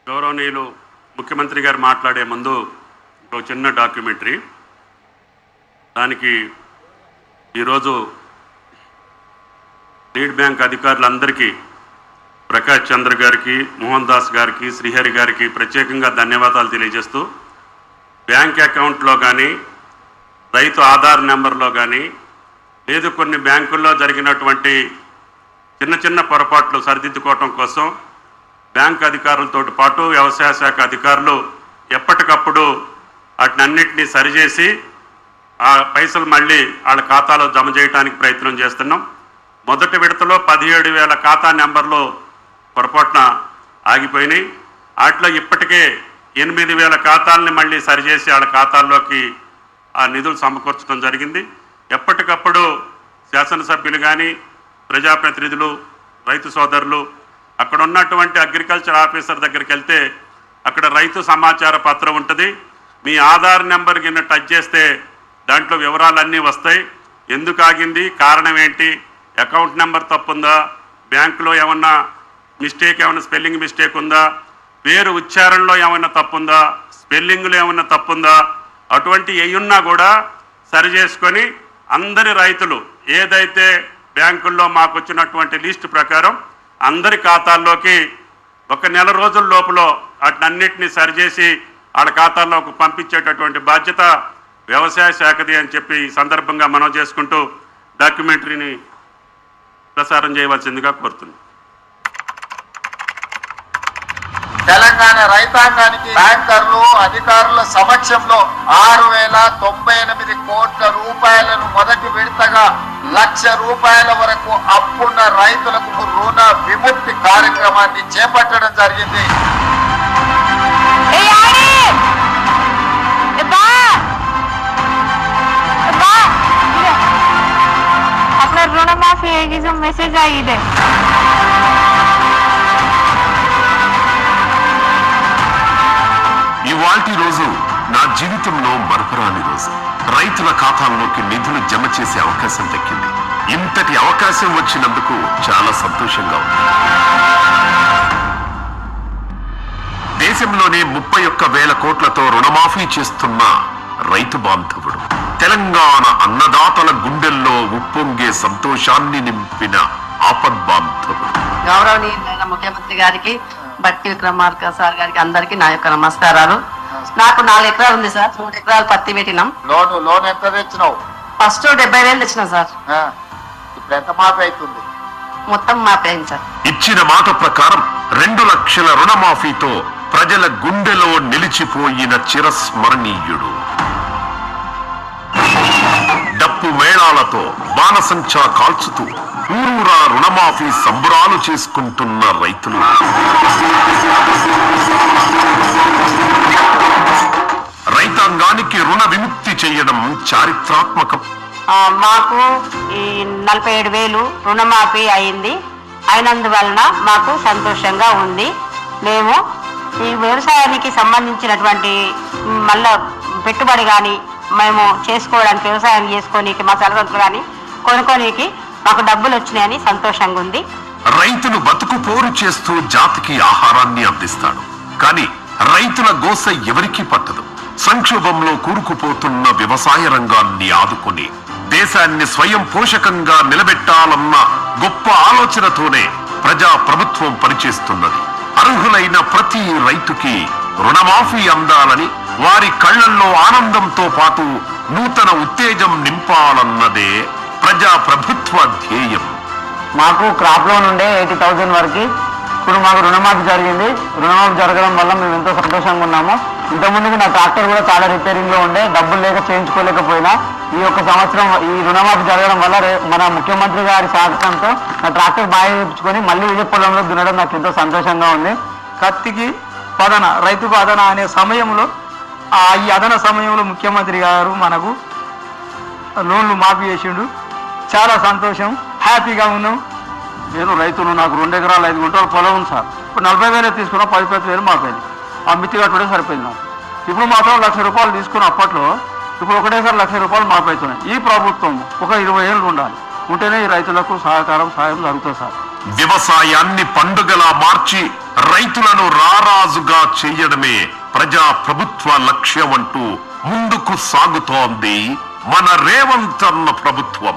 గౌరవనీయులు ముఖ్యమంత్రి గారు మాట్లాడే ముందు ఒక చిన్న డాక్యుమెంటరీ. దానికి ఈరోజు లీడ్ బ్యాంక్ అధికారులందరికీ, ప్రకాష్ చంద్ర గారికి, మోహన్ దాస్ గారికి, శ్రీహరి గారికి ప్రత్యేకంగా ధన్యవాదాలు తెలియజేస్తూ, బ్యాంక్ అకౌంట్లో కానీ, రైతు ఆధార్ నెంబర్లో కానీ, లేదు కొన్ని బ్యాంకుల్లో జరిగినటువంటి చిన్న చిన్న పొరపాట్లు సరిదిద్దుకోవటం కోసం బ్యాంక్ అధికారులతో పాటు వ్యవసాయ శాఖ అధికారులు ఎప్పటికప్పుడు వాటినన్నింటినీ సరిచేసి ఆ పైసలు మళ్ళీ వాళ్ళ ఖాతాలో జమ చేయడానికి ప్రయత్నం చేస్తున్నాం. మొదటి విడతలో 17,000 ఖాతా నెంబర్లు పొరపాటున ఆగిపోయినాయి. వాటిలో ఇప్పటికే 8,000 ఖాతాలని మళ్ళీ సరిచేసి వాళ్ళ ఖాతాల్లోకి ఆ నిధులు సమకూర్చడం జరిగింది. ఎప్పటికప్పుడు శాసనసభ్యులు కానీ, ప్రజాప్రతినిధులు, రైతు సోదరులు అక్కడ ఉన్నటువంటి అగ్రికల్చర్ ఆఫీసర్ దగ్గరికి వెళ్తే అక్కడ రైతు సమాచార పత్రం ఉంటుంది. మీ ఆధార్ నెంబర్ కింద టచ్ చేస్తే దాంట్లో వివరాలన్నీ వస్తాయి. ఎందుకు ఆగింది, కారణం ఏంటి, అకౌంట్ నెంబర్ తప్పుందా, బ్యాంకులో ఏమన్నా మిస్టేక్, ఏమన్నా స్పెల్లింగ్ మిస్టేక్ ఉందా, పేరు ఉచ్చారణలో ఏమన్నా తప్పుందా, స్పెల్లింగ్లో ఏమన్నా తప్పుందా, అటువంటి ఏయున్నా కూడా సరి చేసుకొని అందరి రైతులు ఏదైతే బ్యాంకుల్లో మాకు వచ్చినటువంటి లిస్ట్ ప్రకారం అందరి ఖాతాల్లోకి 1 నెల రోజుల లోపల వాటినన్నింటినీ సరిచేసి వాళ్ళ ఖాతాల్లోకి పంపించేటటువంటి బాధ్యత వ్యవసాయ శాఖది అని చెప్పి ఈ సందర్భంగా మనం చేసుకుంటూ డాక్యుమెంటరీని ప్రసారం చేయవలసిందిగా కోరుతున్నాం. తెలంగాణ రైతాంగానికి బ్యాంకర్లు అధికారుల సమక్షంలో 6,098 కోట్ల రూపాయలను మొదటి విడతగా 1,00,000 రూపాయల వరకు అప్పున్న రైతులకు రుణ విముక్తి కార్యక్రమాన్ని చేపట్టడం జరిగింది. రుణమాఫీ మెసేజ్ ఆಗಿದೆ. ఇవాల్టి రోజు నా జీవితంలో మరపురాని రోజు. రైతుల ఖాతాల్లోకి నిధులు జమ చేసే అవకాశం దక్కింది. ఇంతటి అవకాశం వచ్చినందుకు చాలా సంతోషంగా ఉంది. దేశంలోనే 31,000 కోట్లతో రుణమాఫీ చేస్తున్న రైతు బాంధవుడు, తెలంగాణ అన్నదాతల గుండెల్లో ఉప్పొంగే సంతోషాన్ని నింపిన ఆపద్బాంధవుడు. గౌరవనీయులైన ముఖ్యమంత్రి గారికి, బట్టి విక్రమార్క సార్ గారికి, అందరికి నా యొక్క నమస్కారాలు. నాకు 4 ఎకరాలు ఉంది సార్. 3 ఎకరాలు పత్తి పెట్టినాం. లోన్ ఎంత తెచ్చినావు? ఫస్ట్ 70,000 తెచ్చినాం సార్. ఇప్పుడు ఎంత మాఫీ అవుతుంది? మొత్తం మాఫీ అయింది సార్. ఇచ్చిన మాట ప్రకారం 2 లక్షల రుణమాఫీతో ప్రజల గుండెలో నిలిచిపోయిన చిరస్మరణీయుడు. డప్పు మేళాలతో బాణసంచా కాల్చుతూ ఊరూరా రుణమాఫీ సంబరాలు చేసుకుంటున్న రైతులు, రైతాంగానికి రుణ విముక్తి చేయడం చారిత్రాత్మకం. మాకు ఈ 47,000 రుణమాఫీ అయింది. అయినందువలన మాకు సంతోషంగా ఉంది. మేము ఈ వ్యవసాయానికి సంబంధించినటువంటి మళ్ళా పెట్టుబడి కానీ మేము చేసుకోవడానికి, వ్యవసాయం చేసుకోనికి, మా సలహాలు కానీ కొనుక్కోనికి మాకు డబ్బులు వచ్చినాయని సంతోషంగా ఉంది. రైతులు బతుకు పోరు చేస్తూ జాతికి ఆహారాన్ని అందిస్తాడు. కానీ రైతుల గోస ఎవరికీ పట్టదు. సంక్షోభంలో కూరుకుపోతున్న వ్యవసాయ రంగాన్ని ఆదుకుని దేశాన్ని స్వయం పోషకంగా నిలబెట్టాలన్న గొప్ప ఆలోచనతోనే ప్రజా ప్రభుత్వం పనిచేస్తున్నది. అర్హులైన ప్రతి రైతుకి రుణమాఫీ అందాలని, వారి కళ్లల్లో ఆనందంతో పాటు నూతన ఉత్తేజం నింపాలన్నదే ప్రజా ప్రభుత్వ ధ్యేయం. మాకు క్రాప్ లోన్ ఉండే 80,000 వరకు. ఇప్పుడు మాకు రుణమాఫీ జరిగింది. రుణమాఫీ జరగడం వల్ల మేము ఎంతో సంతోషంగా ఉన్నాము. ఇంతకుముందుకు నా ట్రాక్టర్ కూడా చాలా రిపేరింగ్ లో ఉండే, డబ్బులు లేక చేయించుకోలేకపోయినా ఈ ఒక్క సంవత్సరం ఈ రుణమాఫీ జరగడం వల్ల మన ముఖ్యమంత్రి గారి సహకారంతో నా ట్రాక్టర్ బాగా చూపించుకొని మళ్ళీ విజయ పొలంలో దున్నడం నాకు ఎంతో సంతోషంగా ఉంది. కత్తికి పదన, రైతుకు అదన అనే సమయంలో, ఈ అదన సమయంలో ముఖ్యమంత్రి గారు మనకు లోన్లు మాఫీ చేసిండు. చాలా సంతోషం, హ్యాపీగా ఉన్నాం. నేను రైతులు, నాకు 2 ఎకరాలు 5 గుంటల పొలం ఉంది సార్. ఇప్పుడు 40,000 తీసుకున్నాం, 15,000 మాఫైంది. ఆ మిత్తి కట్టుడే సరిపోయింది నాకు. ఇప్పుడు మాత్రం 1,00,000 రూపాయలు తీసుకున్న అప్పట్లో, ఇప్పుడు ఒకటేసారి 1,00,000 రూపాయలు మాఫైతున్నాయి. ఈ ప్రభుత్వం ఒక 20 ఏళ్ళు ఉండాలి, ఉంటేనే ఈ రైతులకు సాయం జరుగుతుంది సార్. వ్యవసాయాన్ని పండుగలా మార్చి రైతులను రారాజుగా చేయడమే ప్రజా ప్రభుత్వ లక్ష్యం అంటూ ముందుకు సాగుతోంది మన రేవంత్ అన్న ప్రభుత్వం.